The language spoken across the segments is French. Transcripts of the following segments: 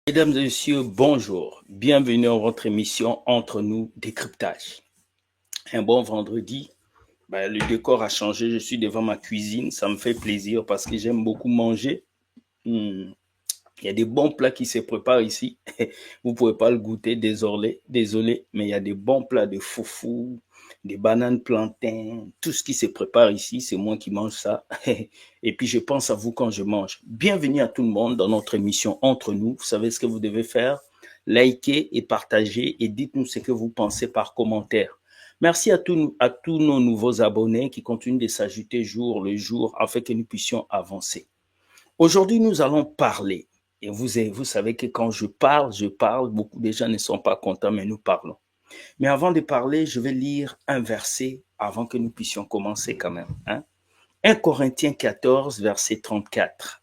Mesdames et messieurs, bonjour. Bienvenue à votre émission Entre nous décryptage. Un bon vendredi. Le décor a changé. Je suis devant ma cuisine. Ça me fait plaisir parce que j'aime beaucoup manger. Il y a des bons plats qui se préparent ici. Vous ne pouvez pas le goûter, désolé, mais il y a des bons plats de foufou, des bananes plantains, tout ce qui se prépare ici, c'est moi qui mange ça. Et puis je pense à vous quand je mange. Bienvenue à tout le monde dans notre émission Entre nous. Vous savez ce que vous devez faire? Likez et partagez et dites-nous ce que vous pensez par commentaire. Merci à tous nos nouveaux abonnés qui continuent de s'ajouter jour le jour afin que nous puissions avancer. Aujourd'hui, nous allons parler. Et vous savez que quand je parle, beaucoup de gens ne sont pas contents, mais nous parlons. Mais avant de parler, je vais lire un verset avant que nous puissions commencer quand même. 1 Corinthiens 14, verset 34.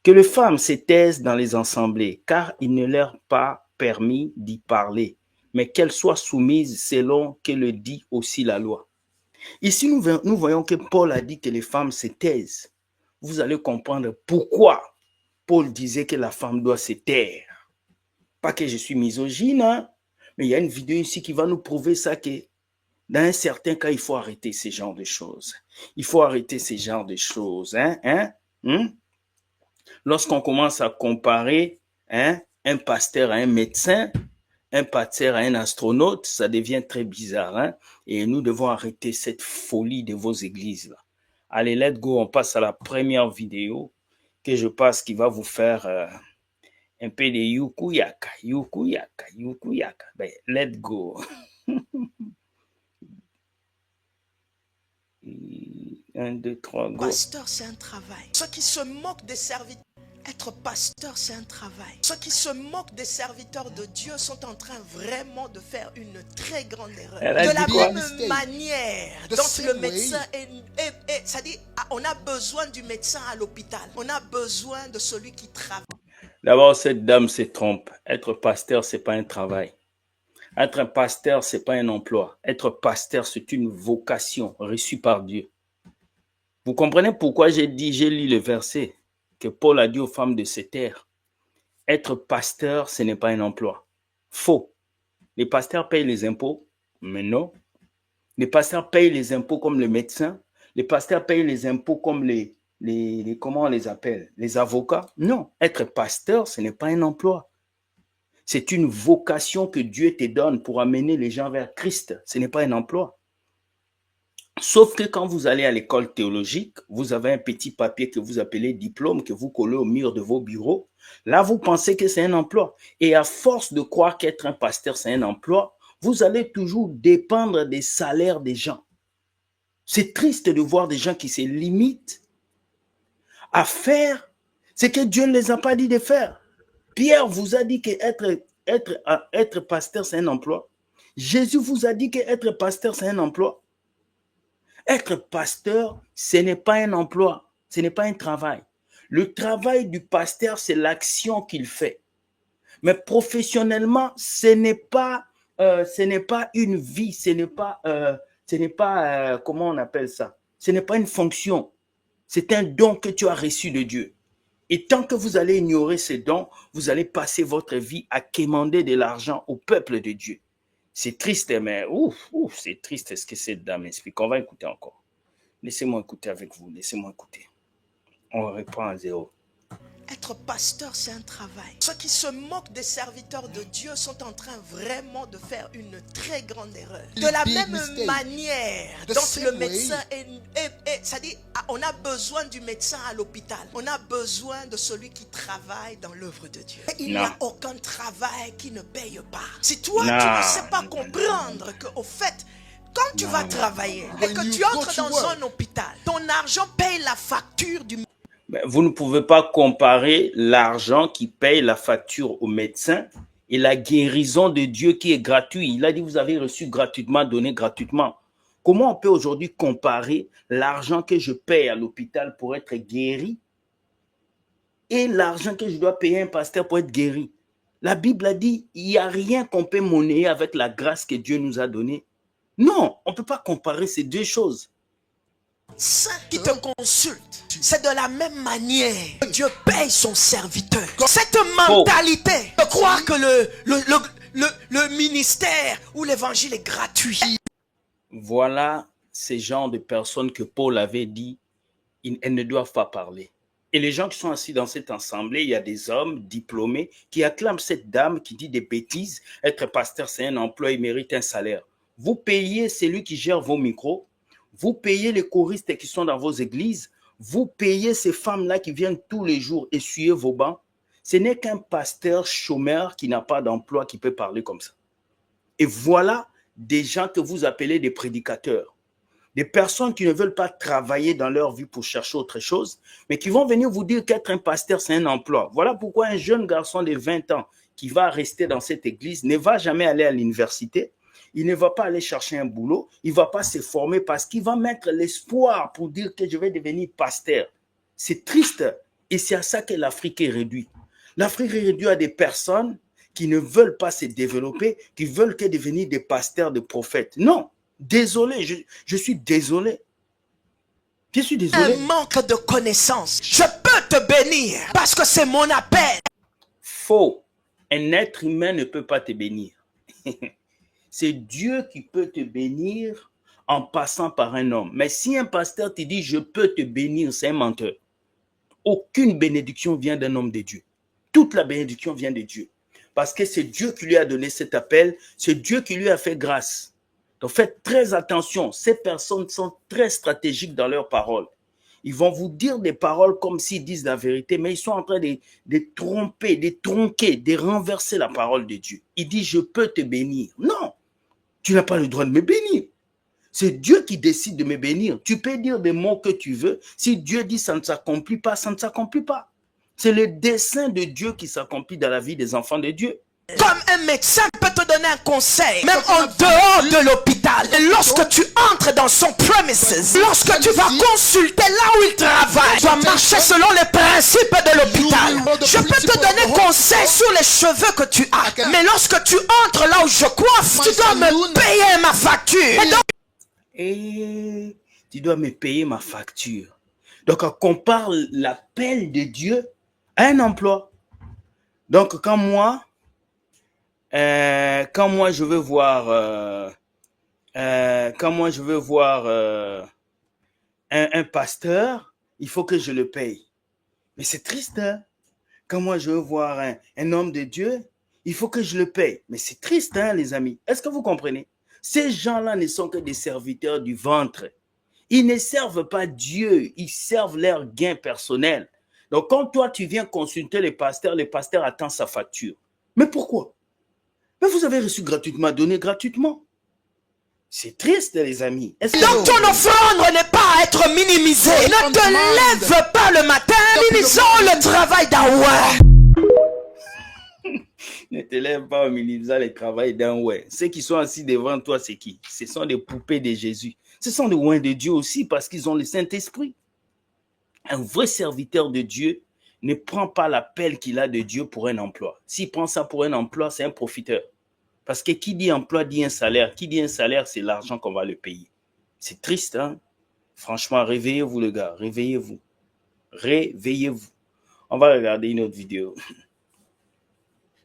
Que les femmes se taisent dans les assemblées, car il ne leur est pas permis d'y parler, mais qu'elles soient soumises selon que le dit aussi la loi. Ici, nous voyons que Paul a dit que les femmes se taisent. Vous allez comprendre pourquoi Paul disait que la femme doit se taire. Pas que je suis misogyne, mais il y a une vidéo ici qui va nous prouver ça, que dans un certain cas, il faut arrêter ce genre de choses. Il faut arrêter ce genre de choses. Lorsqu'on commence à comparer un pasteur à un médecin, un pasteur à un astronaute, ça devient très bizarre. Et nous devons arrêter cette folie de vos églises-là. Allez, let's go, on passe à la première vidéo que je passe qui va vous faire un peu de yukuyaka. Let's go. 1, 2, 3, go. Pasteur, c'est un travail. Ceux qui se moquent des serviteurs, être pasteur, c'est un travail. Ceux qui se moquent des serviteurs de Dieu sont en train vraiment de faire une très grande erreur. De la même manière dont le médecin c'est-à-dire, on a besoin du médecin à l'hôpital. On a besoin de celui qui travaille. D'abord, cette dame se trompe. Être pasteur, c'est pas un travail. Être un pasteur, c'est pas un emploi. Être pasteur, c'est une vocation reçue par Dieu. Vous comprenez pourquoi j'ai lu le verset que Paul a dit aux femmes de se taire. Être pasteur, ce n'est pas un emploi. Faux. Les pasteurs payent les impôts, mais non. Les pasteurs payent les impôts comme les médecins. Les pasteurs payent les impôts comme comment on les appelle? Les avocats. Non. Être pasteur, ce n'est pas un emploi. C'est une vocation que Dieu te donne pour amener les gens vers Christ. Ce n'est pas un emploi. Sauf que quand vous allez à l'école théologique, vous avez un petit papier que vous appelez diplôme, que vous collez au mur de vos bureaux. Là, vous pensez que c'est un emploi. Et à force de croire qu'être un pasteur, c'est un emploi, vous allez toujours dépendre des salaires des gens. C'est triste de voir des gens qui se limitent à faire ce que Dieu ne les a pas dit de faire. Pierre vous a dit que être pasteur, c'est un emploi. Jésus vous a dit que être pasteur, c'est un emploi. Être pasteur, ce n'est pas un emploi, ce n'est pas un travail. Le travail du pasteur, c'est l'action qu'il fait. Mais professionnellement, ce n'est pas une vie, ce n'est pas comment on appelle ça? Ce n'est pas une fonction. C'est un don que tu as reçu de Dieu. Et tant que vous allez ignorer ces dons, vous allez passer votre vie à quémander de l'argent au peuple de Dieu. C'est triste, mais c'est triste ce que cette dame explique. On va écouter encore. Laissez-moi écouter avec vous. Laissez-moi écouter. On reprend à zéro. Être pasteur, c'est un travail. Ceux qui se moquent des serviteurs de Dieu sont en train vraiment de faire une très grande erreur. De la même manière dont le médecin c'est-à-dire, on a besoin du médecin à l'hôpital. On a besoin de celui qui travaille dans l'œuvre de Dieu. Il n'y a aucun travail qui ne paye pas. Si toi, tu ne sais pas comprendre qu'au fait, quand tu vas travailler et que tu entres dans un hôpital, ton argent paye la facture du médecin. Vous ne pouvez pas comparer l'argent qui paye la facture au médecin et la guérison de Dieu qui est gratuite. Il a dit, vous avez reçu gratuitement, donné gratuitement. Comment on peut aujourd'hui comparer l'argent que je paye à l'hôpital pour être guéri et l'argent que je dois payer à un pasteur pour être guéri? La Bible a dit, il n'y a rien qu'on peut monnayer avec la grâce que Dieu nous a donnée. Non, on ne peut pas comparer ces deux choses. médecin qui te consulte, c'est de la même manière que Dieu paye son serviteur. Cette mentalité de croire que le ministère ou l'évangile est gratuit. Voilà ces genres de personnes que Paul avait dit, elles ne doivent pas parler. Et les gens qui sont assis dans cette assemblée, il y a des hommes diplômés qui acclament cette dame qui dit des bêtises. Être pasteur, c'est un emploi, il mérite un salaire. Vous payez celui qui gère vos micros, vous payez les choristes qui sont dans vos églises, vous payez ces femmes-là qui viennent tous les jours essuyer vos bancs. Ce n'est qu'un pasteur chômeur qui n'a pas d'emploi qui peut parler comme ça. Et voilà des gens que vous appelez des prédicateurs. Des personnes qui ne veulent pas travailler dans leur vie pour chercher autre chose, mais qui vont venir vous dire qu'être un pasteur, c'est un emploi. Voilà pourquoi un jeune garçon de 20 ans qui va rester dans cette église ne va jamais aller à l'université, il ne va pas aller chercher un boulot, il ne va pas se former parce qu'il va mettre l'espoir pour dire que je vais devenir pasteur. C'est triste et c'est à ça que l'Afrique est réduite. L'Afrique est réduite à des personnes qui ne veulent pas se développer, qui veulent que devenir des pasteurs, des prophètes. Non. Désolé, je suis désolé. Je suis désolé. Un manque de connaissance. Je peux te bénir parce que c'est mon appel. Faux. Un être humain ne peut pas te bénir. C'est Dieu qui peut te bénir en passant par un homme. Mais si un pasteur te dit je peux te bénir, c'est un menteur. Aucune bénédiction vient d'un homme de Dieu. Toute la bénédiction vient de Dieu. Parce que c'est Dieu qui lui a donné cet appel. C'est Dieu qui lui a fait grâce. Donc faites très attention, ces personnes sont très stratégiques dans leurs paroles. Ils vont vous dire des paroles comme s'ils disent la vérité, mais ils sont en train de tromper, de tronquer, de renverser la parole de Dieu. Il dit, je peux te bénir. Non, tu n'as pas le droit de me bénir. C'est Dieu qui décide de me bénir. Tu peux dire des mots que tu veux. Si Dieu dit ça ne s'accomplit pas, ça ne s'accomplit pas. C'est le dessein de Dieu qui s'accomplit dans la vie des enfants de Dieu. Comme un médecin peut te donner un conseil, même en dehors de l'hôpital. Et lorsque tu entres dans son premises, lorsque tu vas consulter là où il travaille, tu vas marcher selon les principes de l'hôpital. Je peux te donner conseil sur les cheveux que tu as. Mais lorsque tu entres là où je coiffe, tu dois me payer ma facture. Et tu dois me payer ma facture. Donc, on compare l'appel de Dieu à un emploi. Donc, quand moi je veux voir un pasteur, il faut que je le paye. Mais c'est triste, hein? Quand moi je veux voir un homme de Dieu, il faut que je le paye. Mais c'est triste, hein, les amis. Est-ce que vous comprenez? Ces gens-là ne sont que des serviteurs du ventre. Ils ne servent pas Dieu, ils servent leur gain personnel. Donc, quand toi, tu viens consulter le pasteur attend sa facture. Mais pourquoi? Mais vous avez reçu gratuitement, donné gratuitement. C'est triste, les amis. Donc ton offrande n'est pas à être minimisée. Ne te lève pas le matin, minimisons le travail d'Aouah. Ne te lève pas en minimisant le travail d'Aouah. Ceux qui sont assis devant toi, c'est qui? Ce sont des poupées de Jésus. Ce sont des oins de Dieu aussi parce qu'ils ont le Saint-Esprit. Un vrai serviteur de Dieu ne prend pas l'appel qu'il a de Dieu pour un emploi. S'il prend ça pour un emploi, c'est un profiteur. Parce que qui dit emploi dit un salaire. Qui dit un salaire, c'est l'argent qu'on va le payer. C'est triste, hein? Franchement, réveillez-vous, les gars. Réveillez-vous. Réveillez-vous. On va regarder une autre vidéo.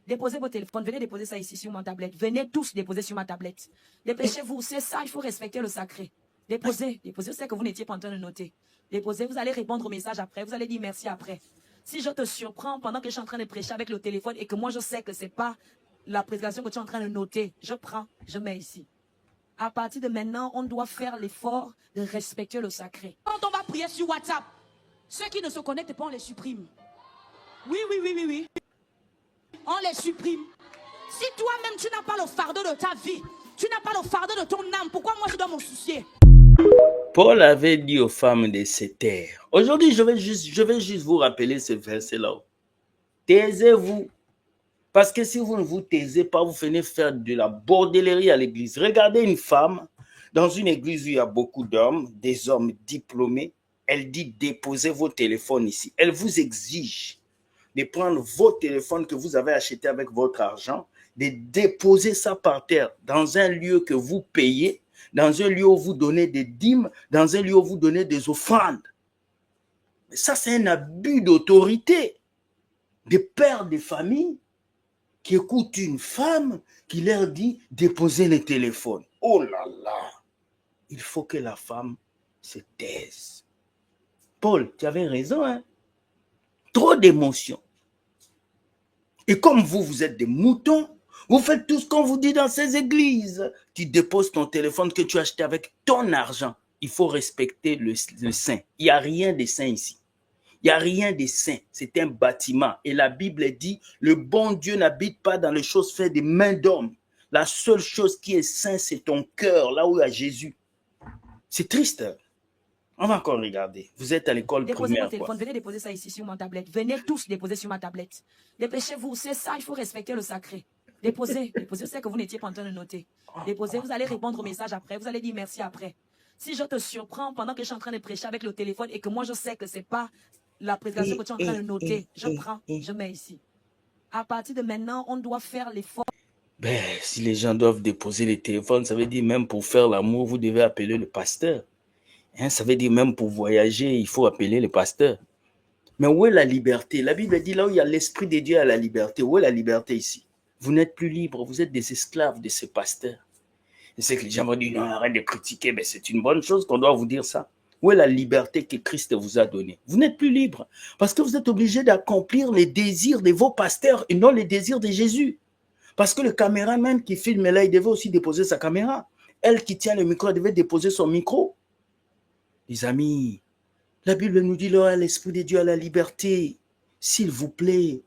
Déposez vos téléphones. Venez déposer ça ici sur ma tablette. Venez tous déposer sur ma tablette. Dépêchez-vous. C'est ça, il faut respecter le sacré. Déposez. Déposez. Je sais que vous n'étiez pas en train de noter. Déposez. Vous allez répondre au message après. Vous allez dire merci après. Si je te surprends pendant que je suis en train de prêcher avec le téléphone et que moi je sais que ce n'est pas la prédication que tu es en train de noter, je prends, je mets ici. À partir de maintenant, on doit faire l'effort de respecter le sacré. Quand on va prier sur WhatsApp, ceux qui ne se connectent pas, on les supprime. Oui. On les supprime. Si toi-même tu n'as pas le fardeau de ta vie, tu n'as pas le fardeau de ton âme, pourquoi moi je dois m'en soucier? Paul avait dit aux femmes de se taire. Aujourd'hui, je vais juste vous rappeler ce verset-là. Taisez-vous. Parce que si vous ne vous taisez pas, vous venez faire de la bordellerie à l'église. Regardez une femme dans une église où il y a beaucoup d'hommes, des hommes diplômés. Elle dit déposez vos téléphones ici. Elle vous exige de prendre vos téléphones que vous avez achetés avec votre argent, de déposer ça par terre dans un lieu que vous payez, dans un lieu où vous donnez des dîmes, dans un lieu où vous donnez des offrandes. Mais ça, c'est un abus d'autorité. Des pères de famille qui écoutent une femme qui leur dit déposez les téléphones. Oh là là! Il faut que la femme se taise. Paul, tu avais raison, hein? Trop d'émotions. Et comme vous êtes des moutons, vous faites tout ce qu'on vous dit dans ces églises. Tu déposes ton téléphone que tu as acheté avec ton argent. Il faut respecter le saint. Il n'y a rien de saint ici. Il n'y a rien de saint. C'est un bâtiment. Et la Bible dit, le bon Dieu n'habite pas dans les choses faites des mains d'hommes. La seule chose qui est saint, c'est ton cœur, là où il y a Jésus. C'est triste. On va encore regarder. Vous êtes à l'école primaire. Déposez votre téléphone, venez déposer ça ici sur ma tablette. Venez tous déposer sur ma tablette. Dépêchez-vous, c'est ça, il faut respecter le sacré. Déposez, c'est que vous n'étiez pas en train de noter. Déposez, vous allez répondre au message après, vous allez dire merci après. Si je te surprends pendant que je suis en train de prêcher avec le téléphone et que moi je sais que ce n'est pas la prédication que tu es en train de noter, je prends, je mets ici. À partir de maintenant, on doit faire l'effort. Ben, si les gens doivent déposer les téléphones, ça veut dire même pour faire l'amour, vous devez appeler le pasteur. Hein, ça veut dire même pour voyager, il faut appeler le pasteur. Mais où est la liberté? La Bible dit là où il y a l'Esprit de Dieu, il y a la liberté. Où est la liberté ici? Vous n'êtes plus libre, vous êtes des esclaves de ces pasteurs. Je sais que les gens vont dire, non, arrête de critiquer, mais c'est une bonne chose qu'on doit vous dire ça. Où est la liberté que Christ vous a donnée? Vous n'êtes plus libre parce que vous êtes obligé d'accomplir les désirs de vos pasteurs et non les désirs de Jésus. Parce que le caméraman qui filme là, il devait aussi déposer sa caméra. Elle qui tient le micro, elle devait déposer son micro. Les amis, la Bible nous dit là, l'Esprit de Dieu a la liberté. S'il vous plaît,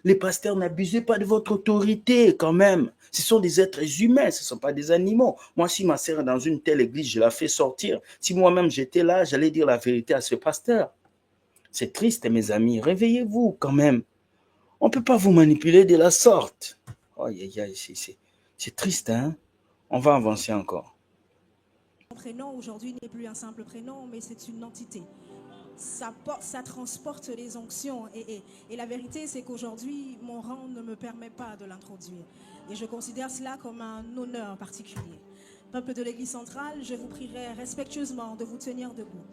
les pasteurs, n'abusez pas de votre autorité quand même. Ce sont des êtres humains, ce ne sont pas des animaux. Moi, si ma sœur est dans une telle église, je la fais sortir. Si moi-même j'étais là, j'allais dire la vérité à ce pasteur. C'est triste, mes amis. Réveillez-vous quand même. On ne peut pas vous manipuler de la sorte. Oh, c'est triste, hein? On va avancer encore. Mon prénom aujourd'hui n'est plus un simple prénom, mais c'est une entité. Ça transporte les onctions. Et la vérité, c'est qu'aujourd'hui, mon rang ne me permet pas de l'introduire. Et je considère cela comme un honneur particulier. Peuple de l'Église centrale, je vous prierai respectueusement de vous tenir debout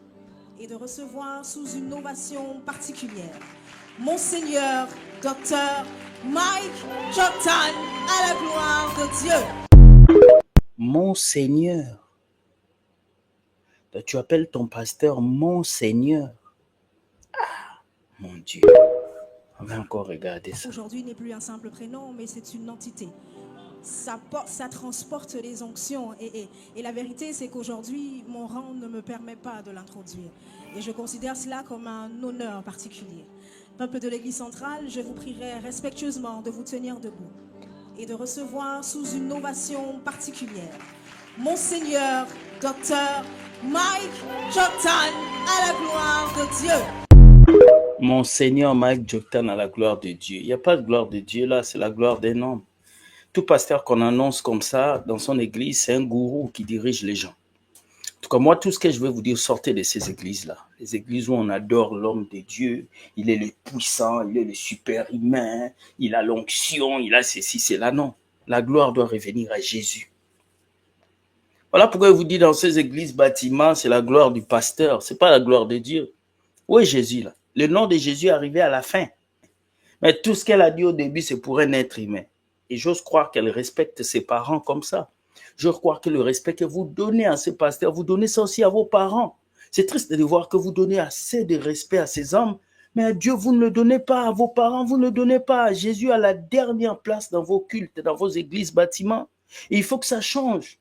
et de recevoir sous une ovation particulière Monseigneur Dr. Mike Jordan, à la gloire de Dieu. Monseigneur. Tu appelles ton pasteur Monseigneur. Ah, mon Dieu. On va encore regarder ça. Aujourd'hui n'est plus un simple prénom, mais c'est une entité. Ça transporte les onctions. Et la vérité, c'est qu'aujourd'hui, mon rang ne me permet pas de l'introduire. Et je considère cela comme un honneur particulier. Peuple de l'Église centrale, je vous prierai respectueusement de vous tenir debout et de recevoir sous une ovation particulière Monseigneur Dr. Mike Jordan, à la gloire de Dieu. Monseigneur Mike Jordan, à la gloire de Dieu. Il n'y a pas de gloire de Dieu là, c'est la gloire d'un homme. Tout pasteur qu'on annonce comme ça dans son église, c'est un gourou qui dirige les gens. En tout cas, moi, tout ce que je vais vous dire, sortez de ces églises-là. Les églises où on adore l'homme de Dieu, il est le puissant, il est le super humain, il a l'onction, il a ceci, cela. Non, la gloire doit revenir à Jésus. Voilà pourquoi je vous dis dans ces églises bâtiments, c'est la gloire du pasteur, c'est pas la gloire de Dieu. Où est Jésus là? Le nom de Jésus est arrivé à la fin. Mais tout ce qu'elle a dit au début, c'est pour un être humain. Et j'ose croire qu'elle respecte ses parents comme ça. J'ose croire que le respect que vous donnez à ces pasteurs, vous donnez ça aussi à vos parents. C'est triste de voir que vous donnez assez de respect à ces hommes, mais à Dieu, vous ne le donnez pas, à vos parents, vous ne le donnez pas. Jésus a la dernière place dans vos cultes, dans vos églises, bâtiments. Et il faut que ça change.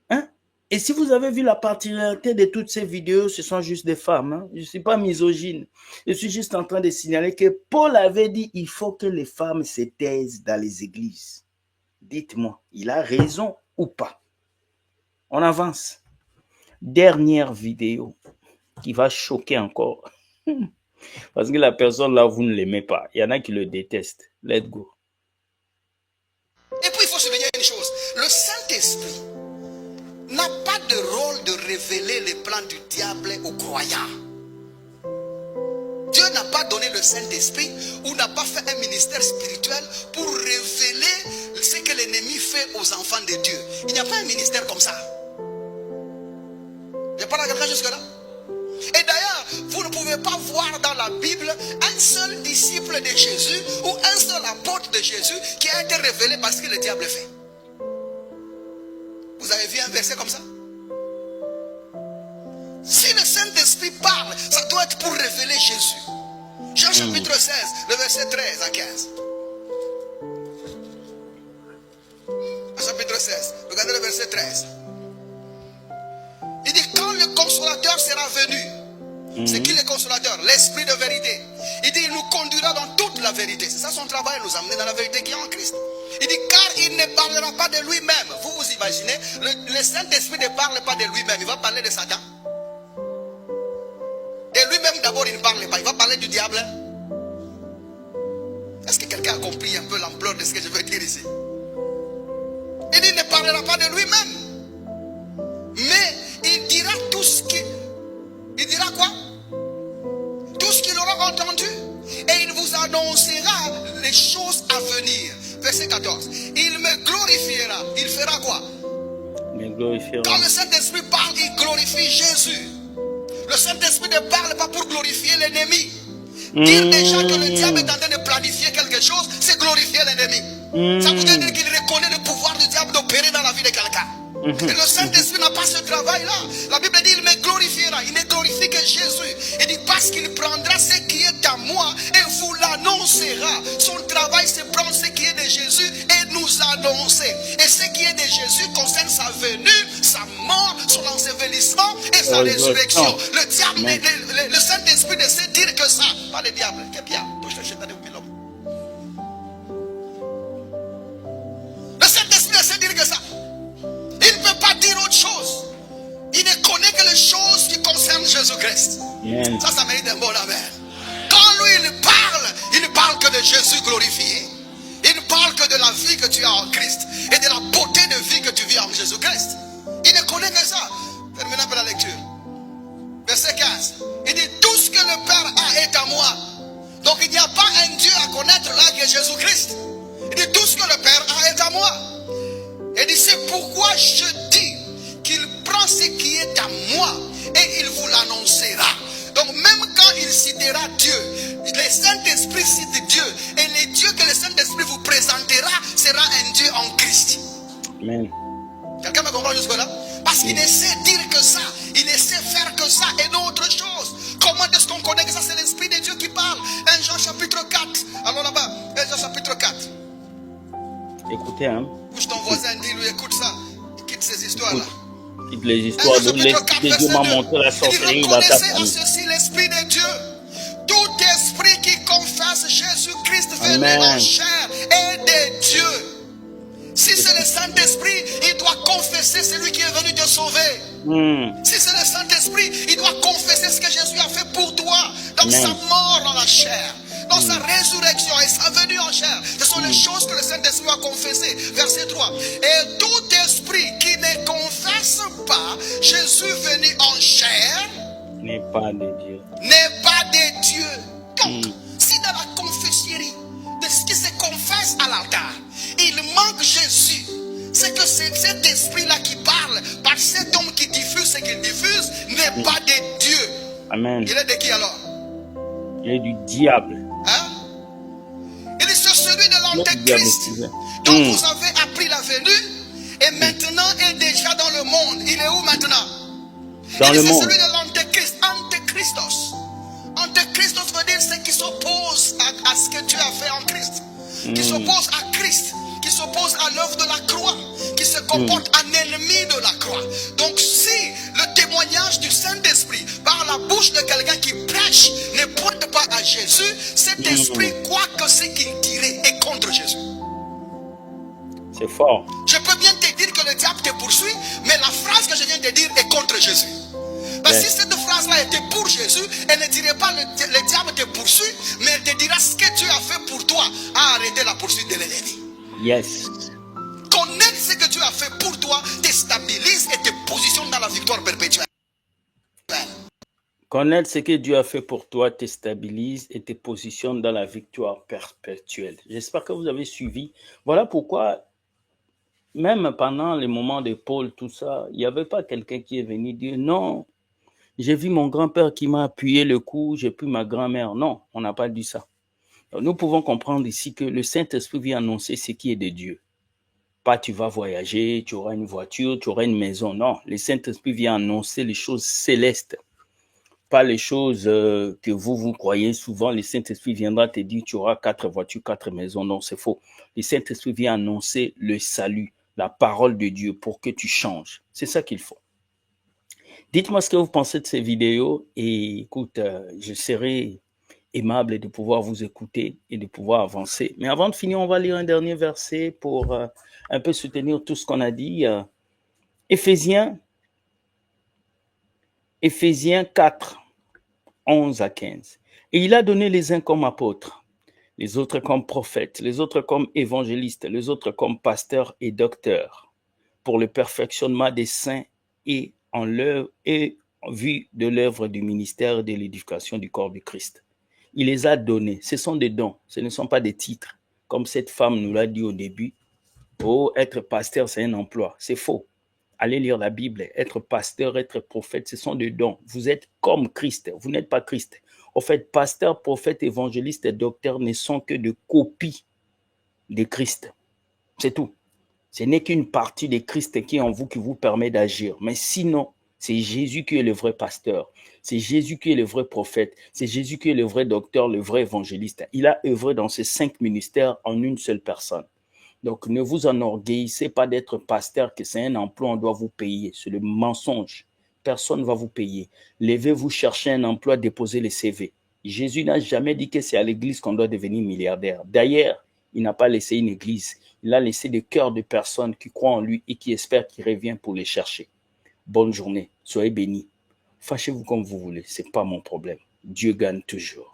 Hein? Et si vous avez vu la particularité de toutes ces vidéos, ce sont juste des femmes. Hein? Je ne suis pas misogyne. Je suis juste en train de signaler que Paul avait dit il faut que les femmes se taisent dans les églises. Dites-moi, il a raison ou pas? On avance. Dernière vidéo qui va choquer encore. Parce que la personne là, vous ne l'aimez pas. Il y en a qui le détestent. Let's go. Et puis il faut souligner une chose. Le Saint-Esprit n'a pas de rôle de révéler les plans du diable aux croyants. Dieu n'a pas donné le Saint-Esprit ou n'a pas fait un ministère spirituel pour révéler ce que l'ennemi fait aux enfants de Dieu. Il n'y a pas un ministère comme ça. jusque-là? Et d'ailleurs, vous ne pouvez pas voir dans la Bible un seul disciple de Jésus ou un seul apôtre de Jésus qui a été révélé parce que le diable fait. Vous avez vu un verset comme ça? Si le Saint-Esprit parle, ça doit être pour révéler Jésus. Jean chapitre 16, le verset 13 à 15. Chapitre 16, regardez le verset 13. Il dit, quand le consolateur sera venu, c'est qui le consolateur? L'esprit de vérité. Il dit, il nous conduira dans toute la vérité. C'est ça son travail, nous amener dans la vérité qui est en Christ. Il dit, car il ne parlera pas de lui-même. Vous vous imaginez, le Saint-Esprit ne parle pas de lui-même, il va parler de Satan. Et lui-même d'abord il ne parle pas, il va parler du diable. Est-ce que quelqu'un a compris un peu l'ampleur de ce que je veux dire ici? Il dit, il ne parlera pas de lui-même, mais il dira tout ce qui... Il dira quoi? Tout ce qu'il aura entendu. Et il vous annoncera les choses à venir. Verset 14. Il me glorifiera. Il fera quoi? Me glorifiera. Quand le Saint-Esprit parle, il glorifie Jésus. Le Saint-Esprit ne parle pas pour glorifier l'ennemi. Dire déjà que le diable est en train de planifier quelque chose, c'est glorifier l'ennemi. Ça veut dire qu'il reconnaît le pouvoir du diable d'opérer dans la vie de quelqu'un. Et le Saint-Esprit n'a pas ce travail-là. La Bible dit, il me glorifiera. Il ne glorifie que Jésus. Il dit, parce qu'il prendra ce qui est à moi et vous l'annoncera. Son travail, c'est prendre ce qui est de Jésus et nous annoncer. Et ce qui est de Jésus concerne sa venue, sa mort, son ensevelissement et sa résurrection. Le diable, le Saint-Esprit ne sait dire que ça. Pas le diable. Quel diable? Le Saint-Esprit ne sait dire que ça. Il ne peut pas dire autre chose. Il ne connaît que les choses qui concernent Jésus-Christ. Ça mérite un bon amen. Quand lui il ne parle que de Jésus glorifié. Il ne parle que de la vie que tu as en Christ et de la beauté de vie que tu vis en Jésus-Christ. Il ne connaît que ça. Terminons par la lecture. Verset 15. Il dit, tout ce que le Père a est à moi. Donc il n'y a pas un Dieu à connaître là qui est Jésus-Christ. Il dit, tout ce que le Père a est à moi. Il dit, c'est pourquoi je dis qu'il prend ce qui est à moi et il vous l'annoncera. Donc même quand il citera Dieu, le Saint-Esprit cite Dieu. Et le Dieu que le Saint-Esprit vous présentera sera un Dieu en Christ. Amen. Quelqu'un me comprend jusque-là? Parce qu'il ne sait dire que ça. Il ne sait faire que ça et non autre chose. Comment est-ce qu'on connaît que ça? C'est l'Esprit de Dieu qui parle. 1 Jean chapitre 4. Allons là-bas. 1 Jean chapitre 4. Écoutez, hein. Bouge ton voisin, dis-lui, écoute ça. Quitte ces histoires-là. Quitte les histoires de l'Esprit de Dieu m'a montré la sorcellerie dans ta famille. Ceci l'Esprit de Dieu. Tout esprit qui confesse Jésus-Christ venu en chair est de Dieu. Si c'est le Saint-Esprit, il doit confesser celui qui est venu te sauver. Si c'est le Saint-Esprit, il doit confesser ce que Jésus a fait pour toi dans sa mort dans la chair, dans sa résurrection et sa venue en chair. Ce sont les choses que le Saint-Esprit a confessées. Verset 3. Et tout esprit qui ne confesse pas Jésus venu en chair n'est pas de Dieu. N'est pas de Dieu. Donc, si dans la confesserie de ce qui se confesse à l'altar, il manque Jésus, c'est que c'est cet esprit-là qui parle par cet homme qui diffuse ce qu'il diffuse n'est pas de Dieu. Amen. Il est de qui alors? Il est du diable. Hein? Il est sur celui de l'Antéchrist. Donc vous avez appris la venue et maintenant est déjà dans le monde. Il est où maintenant? Dans le monde. C'est celui de l'Antéchrist. Antéchristos. Antéchristos veut dire ce qui s'oppose à ce que Dieu a fait en Christ. Qui s'oppose à Christ. Qui s'oppose à l'œuvre de la croix. Qui se comporte en ennemi de la croix. Donc si le témoignage du Saint-Esprit par la bouche de quelqu'un qui prêche ne porte pas à Jésus, cet esprit croit que ce qu'il dirait est contre Jésus. C'est fort. Je peux bien te dire que le diable te poursuit, mais la phrase que je viens de dire est contre Jésus. Parce que si cette phrase-là était pour Jésus, elle ne dirait pas le diable te poursuit, mais elle te dira ce que Dieu a fait pour toi à arrêter la poursuite de l'ennemi. Yes. Connaître ce que Dieu a fait pour toi te stabilise et te positionne dans la victoire perpétuelle. Connaître ce que Dieu a fait pour toi te stabilise et te positionne dans la victoire perpétuelle. J'espère que vous avez suivi. Voilà pourquoi, même pendant les moments de Paul, tout ça, il n'y avait pas quelqu'un qui est venu dire non. J'ai vu mon grand-père qui m'a appuyé le cou, j'ai pu ma grand-mère. Non, on n'a pas dit ça. Donc, nous pouvons comprendre ici que le Saint-Esprit vient annoncer ce qui est de Dieu. Pas tu vas voyager, tu auras une voiture, tu auras une maison. Non, le Saint-Esprit vient annoncer les choses célestes. Pas les choses que vous croyez souvent. Le Saint-Esprit viendra te dire tu auras 4 voitures, 4 maisons. Non, c'est faux. Le Saint-Esprit vient annoncer le salut, la parole de Dieu pour que tu changes. C'est ça qu'il faut. Dites-moi ce que vous pensez de ces vidéos et écoute, je serai aimable de pouvoir vous écouter et de pouvoir avancer. Mais avant de finir, on va lire un dernier verset pour un peu soutenir tout ce qu'on a dit. Éphésiens 4, 11 à 15. Et il a donné les uns comme apôtres, les autres comme prophètes, les autres comme évangélistes, les autres comme pasteurs et docteurs, pour le perfectionnement des saints et en vue de l'œuvre du ministère et de l'édification du corps du Christ. Il les a donnés. Ce sont des dons, ce ne sont pas des titres. Comme cette femme nous l'a dit au début, oh, être pasteur, c'est un emploi. C'est faux. Allez lire la Bible. Être pasteur, être prophète, ce sont des dons. Vous êtes comme Christ. Vous n'êtes pas Christ. En fait, pasteur, prophète, évangéliste et docteur ne sont que de copies de Christ. C'est tout. Ce n'est qu'une partie de Christ qui est en vous qui vous permet d'agir. Mais sinon, c'est Jésus qui est le vrai pasteur. C'est Jésus qui est le vrai prophète. C'est Jésus qui est le vrai docteur, le vrai évangéliste. Il a œuvré dans ces 5 ministères en une seule personne. Donc, ne vous enorgueillissez pas d'être pasteur, que c'est un emploi, on doit vous payer. C'est le mensonge. Personne ne va vous payer. Levez-vous chercher un emploi, déposez les CV. Jésus n'a jamais dit que c'est à l'église qu'on doit devenir milliardaire. D'ailleurs, il n'a pas laissé une église. Il a laissé des cœurs de personnes qui croient en lui et qui espèrent qu'il revient pour les chercher. Bonne journée. Soyez bénis. Fâchez-vous comme vous voulez. Ce n'est pas mon problème. Dieu gagne toujours.